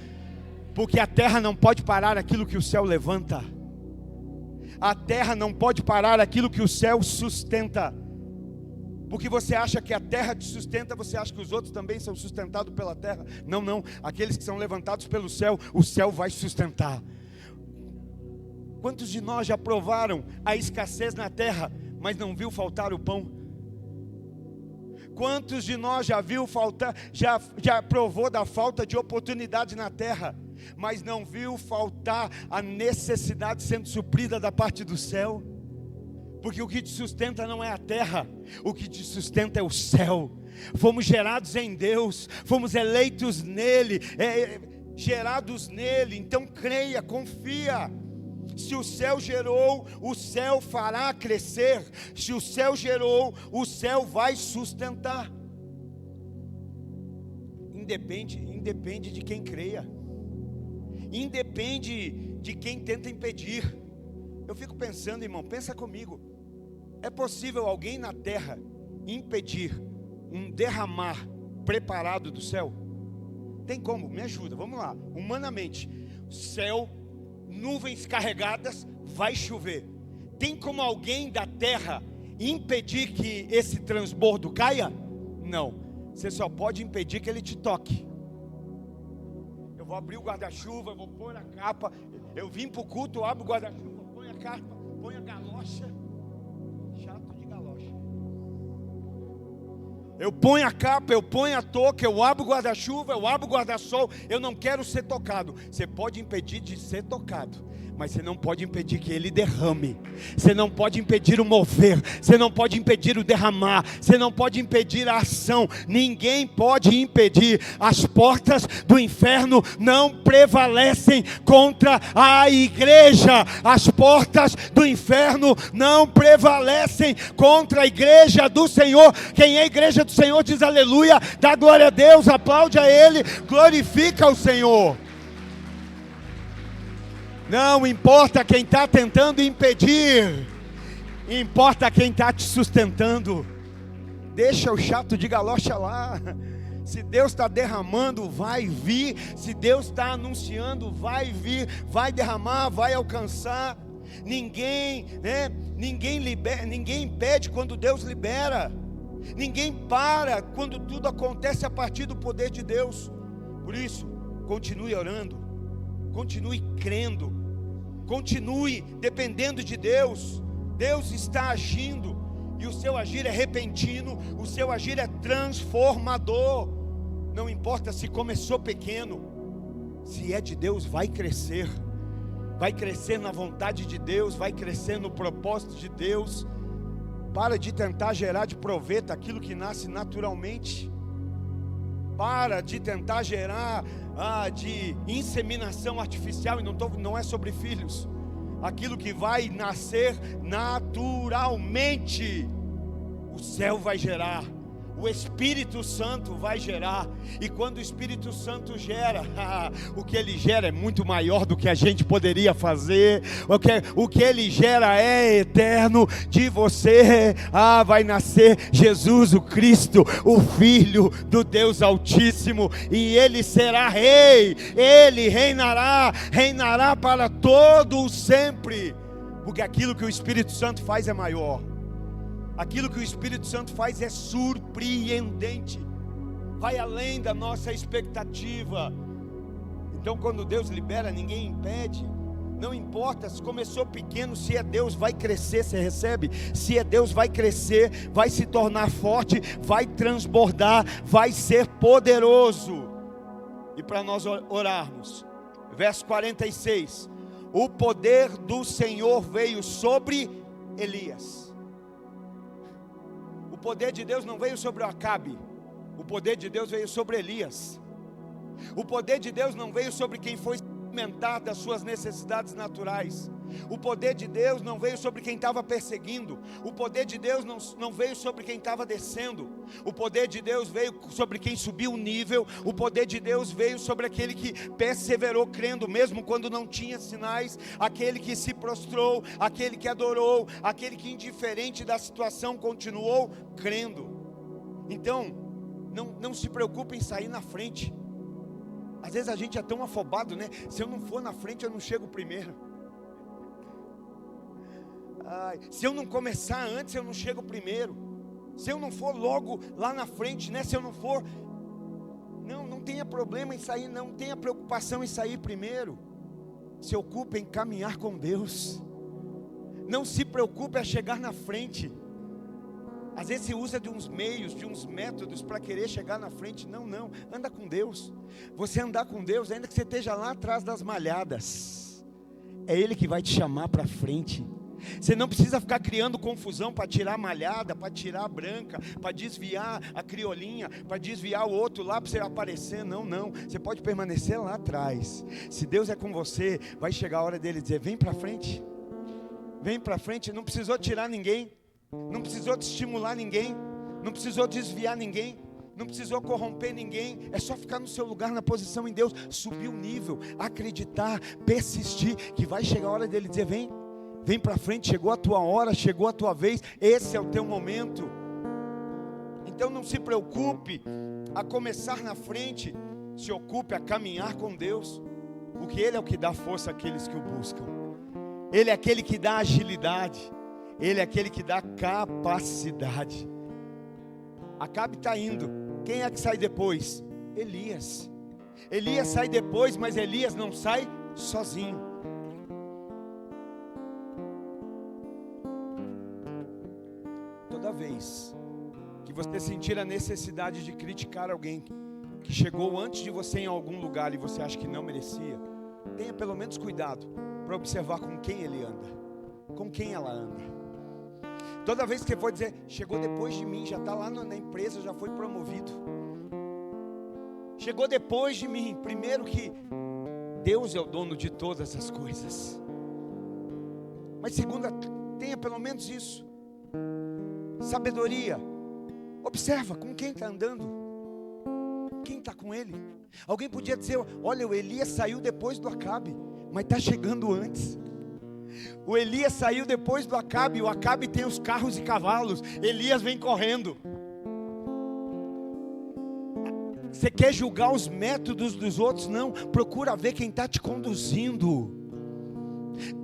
Porque a terra não pode parar aquilo que o céu levanta. A terra não pode parar aquilo que o céu sustenta. Porque você acha que a terra te sustenta, você acha que os outros também são sustentados pela terra. Não, aqueles que são levantados pelo céu, o céu vai sustentar. Quantos de nós já provaram a escassez na terra, mas não viu faltar o pão? Quantos de nós já viu faltar, já provou da falta de oportunidade na terra, mas não viu faltar a necessidade sendo suprida da parte do céu? Porque o que te sustenta não é a terra, o que te sustenta é o céu. Fomos gerados em Deus, fomos eleitos nele, gerados nele. Então creia, confia. Se o céu gerou, o céu fará crescer. Se o céu gerou, o céu vai sustentar. Independe de quem creia, independe de quem tenta impedir. Eu fico pensando, irmão, pensa comigo. É possível alguém na terra impedir um derramar preparado do céu? Tem como? Me ajuda, vamos lá. Humanamente, céu, nuvens carregadas, vai chover. Tem como alguém da terra impedir que esse transbordo caia? Não. Você só pode impedir que ele te toque. Eu vou abrir o guarda-chuva, eu vou pôr a capa. Eu vim para o culto, eu abro o guarda-chuva, põe a capa, põe a galocha. Chato de galocha. Eu ponho a capa, eu ponho a touca, eu abro o guarda-chuva, eu abro o guarda-sol. Eu não quero ser tocado. Você pode impedir de ser tocado, mas você não pode impedir que ele derrame. Você não pode impedir o mover. Você não pode impedir o derramar. Você não pode impedir a ação. Ninguém pode impedir. As portas do inferno não prevalecem contra a igreja. As portas do inferno não prevalecem contra a igreja do Senhor. Quem é a igreja do Senhor diz aleluia, dá glória a Deus, aplaude a Ele, glorifica o Senhor. Não importa quem está tentando impedir, importa quem está te sustentando. Deixa o chato de galocha lá. Se Deus está derramando, vai vir. Se Deus está anunciando, vai vir, vai derramar, vai alcançar. Ninguém impede quando Deus libera. Ninguém para quando tudo acontece a partir do poder de Deus. Por isso, continue orando, continue crendo, continue dependendo de Deus. Deus está agindo, e o seu agir é repentino, o seu agir é transformador. Não importa se começou pequeno, se é de Deus, vai crescer na vontade de Deus, vai crescer no propósito de Deus. Para de tentar gerar de proveito aquilo que nasce naturalmente. Para de tentar gerar de inseminação artificial, e não é sobre filhos. Aquilo que vai nascer naturalmente, o céu vai gerar, o Espírito Santo vai gerar. E quando o Espírito Santo gera, o que ele gera é muito maior do que a gente poderia fazer. O que ele gera é eterno. De você vai nascer Jesus o Cristo, o Filho do Deus Altíssimo, e ele será rei. Ele reinará para todo o sempre, porque aquilo que o Espírito Santo faz é maior. Aquilo que o Espírito Santo faz é surpreendente, vai além da nossa expectativa. Então, quando Deus libera, ninguém impede. Não importa se começou pequeno, se é Deus, vai crescer. Você recebe? Se é Deus, vai crescer, vai se tornar forte, vai transbordar, vai ser poderoso. E para nós orarmos, verso 46: o poder do Senhor veio sobre Elias. O poder de Deus não veio sobre o Acabe, o poder de Deus veio sobre Elias. O poder de Deus não veio sobre quem foi alimentar das suas necessidades naturais. O poder de Deus não veio sobre quem estava perseguindo. O poder de Deus não veio sobre quem estava descendo. O poder de Deus veio sobre quem subiu o nível. O poder de Deus veio sobre aquele que perseverou crendo, mesmo quando não tinha sinais. Aquele que se prostrou, aquele que adorou, aquele que indiferente da situação continuou crendo. Então, não se preocupe em sair na frente. Às vezes a gente é tão afobado, né? Se eu não for na frente, eu não chego primeiro. Se eu não começar antes, eu não chego primeiro. Se eu não for logo lá na frente, né? Se eu não for, não tenha problema em sair, não tenha preocupação em sair primeiro. Se ocupe em caminhar com Deus. Não se preocupe a chegar na frente. Às vezes se usa de uns meios, de uns métodos para querer chegar na frente. Não, anda com Deus. Você andar com Deus, ainda que você esteja lá atrás das malhadas, é Ele que vai te chamar para frente. Você não precisa ficar criando confusão para tirar a malhada, para tirar a branca, para desviar a criolinha, para desviar o outro lá para você aparecer. Não, você pode permanecer lá atrás. Se Deus é com você, vai chegar a hora dele dizer: vem para frente. Vem para frente. Não precisou tirar ninguém, não precisou estimular ninguém, não precisou desviar ninguém, não precisou corromper ninguém. É só ficar no seu lugar, na posição em Deus, subir o nível, acreditar, persistir, que vai chegar a hora dele dizer: vem para frente, chegou a tua hora, chegou a tua vez, esse é o teu momento. Então não se preocupe a começar na frente, se ocupe a caminhar com Deus, porque Ele é o que dá força àqueles que o buscam. Ele é aquele que dá agilidade, Ele é aquele que dá capacidade. Acabe está indo, quem é que sai depois? Elias. Elias sai depois, mas Elias não sai sozinho. Toda vez que você sentir a necessidade de criticar alguém que chegou antes de você em algum lugar e você acha que não merecia, tenha pelo menos cuidado para observar com quem ele anda, com quem ela anda. Toda vez que você for dizer: chegou depois de mim, já está lá na empresa, já foi promovido, chegou depois de mim. Primeiro que Deus é o dono de todas as coisas, mas segunda, tenha pelo menos isso, sabedoria. Observa com quem está andando, quem está com ele. Alguém podia dizer: olha, o Elias saiu depois do Acabe, mas está chegando antes. O Elias saiu depois do Acabe, o Acabe tem os carros e cavalos, Elias vem correndo. Você quer julgar os métodos dos outros? Não, procura ver quem está te conduzindo,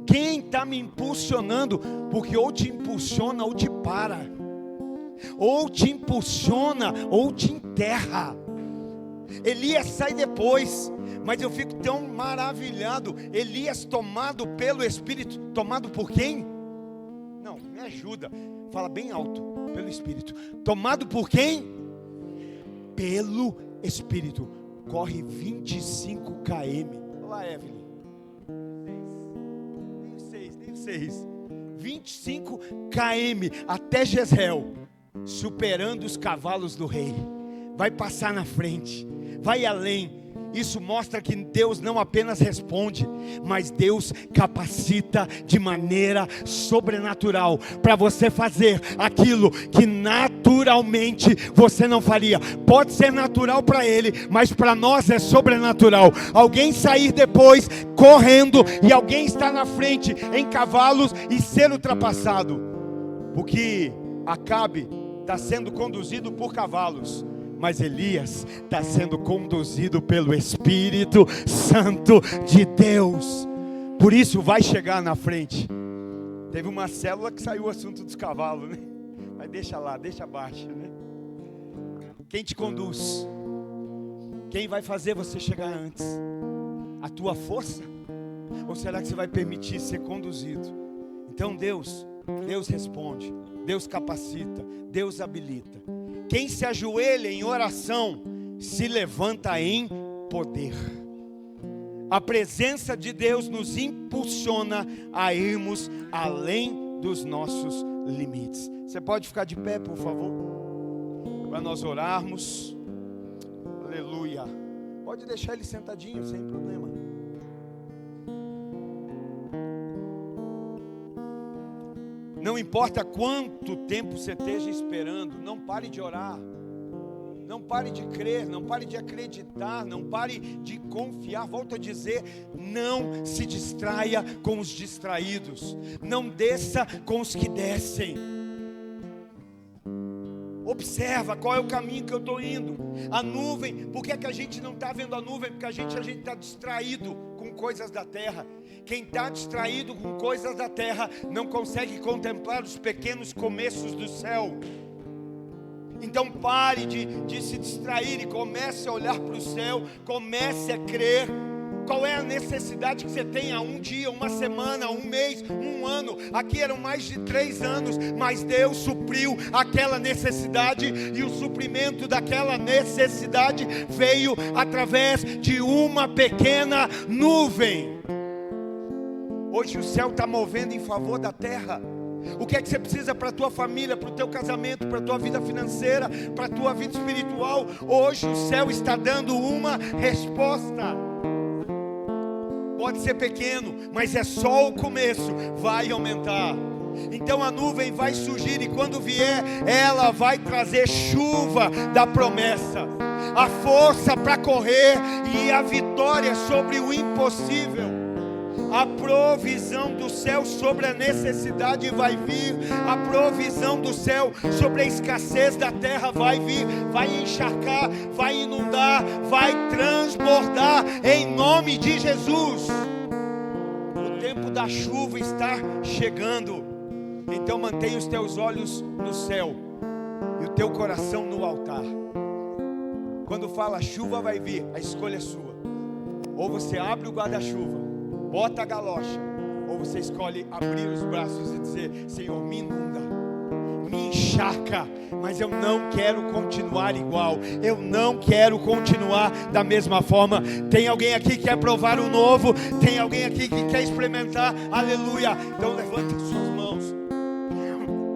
quem está me impulsionando, porque ou te impulsiona ou te para, ou te impulsiona ou te enterra. Elias sai depois, mas eu fico tão maravilhado. Elias tomado pelo Espírito. Tomado por quem? Não, me ajuda, fala bem alto. Pelo Espírito. Tomado por quem? Pelo Espírito. Corre 25 km. Olá, Evelyn. 6. 25 km até Jezreel, superando os cavalos do rei. Vai passar na frente, vai além. Isso mostra que Deus não apenas responde, mas Deus capacita de maneira sobrenatural para você fazer aquilo que naturalmente você não faria. Pode ser natural para Ele, mas para nós é sobrenatural. Alguém sair depois correndo e alguém estar na frente em cavalos e ser ultrapassado, porque Acabe está sendo conduzido por cavalos, mas Elias está sendo conduzido pelo Espírito Santo de Deus. Por isso vai chegar na frente. Teve uma célula que saiu o assunto dos cavalos, né? Mas deixa lá, deixa abaixo, né? Quem te conduz? Quem vai fazer você chegar antes? A tua força? Ou será que você vai permitir ser conduzido? Então Deus responde, Deus capacita, Deus habilita. Quem se ajoelha em oração se levanta em poder. A presença de Deus nos impulsiona a irmos além dos nossos limites. Você pode ficar de pé, por favor, para nós orarmos. Aleluia. Pode deixar ele sentadinho, sem problema. Não importa quanto tempo você esteja esperando, não pare de orar, não pare de crer, não pare de acreditar, não pare de confiar. Volto a dizer, não se distraia com os distraídos, não desça com os que descem. Observa qual é o caminho que eu estou indo. A nuvem, por que é que a gente não está vendo a nuvem? Porque a gente está distraído com coisas da terra. Quem está distraído com coisas da terra não consegue contemplar os pequenos começos do céu. Então pare de se distrair e comece a olhar para o céu, comece a crer. Qual é a necessidade que você tem há um dia, uma semana, um mês, um ano? Aqui eram mais de 3 anos, mas Deus supriu aquela necessidade, e o suprimento daquela necessidade veio através de uma pequena nuvem. Hoje o céu está movendo em favor da terra. O que é que você precisa para a tua família, para o teu casamento, para a tua vida financeira, para a tua vida espiritual? Hoje o céu está dando uma resposta. Pode ser pequeno, mas é só o começo, vai aumentar. Então a nuvem vai surgir, e quando vier, ela vai trazer chuva da promessa, a força para correr e a vitória sobre o impossível. A provisão do céu sobre a necessidade vai vir. A provisão do céu sobre a escassez da terra vai vir. Vai encharcar, vai inundar, vai transbordar em nome de Jesus. O tempo da chuva está chegando. Então mantenha os teus olhos no céu e o teu coração no altar. Quando fala chuva vai vir, a escolha é sua. Ou você abre o guarda-chuva, bota a galocha, ou você escolhe abrir os braços e dizer: Senhor, me inunda, me encharca, mas eu não quero continuar igual, eu não quero continuar da mesma forma. Tem alguém aqui que quer provar o novo? Tem alguém aqui que quer experimentar? Aleluia. Então levanta a sua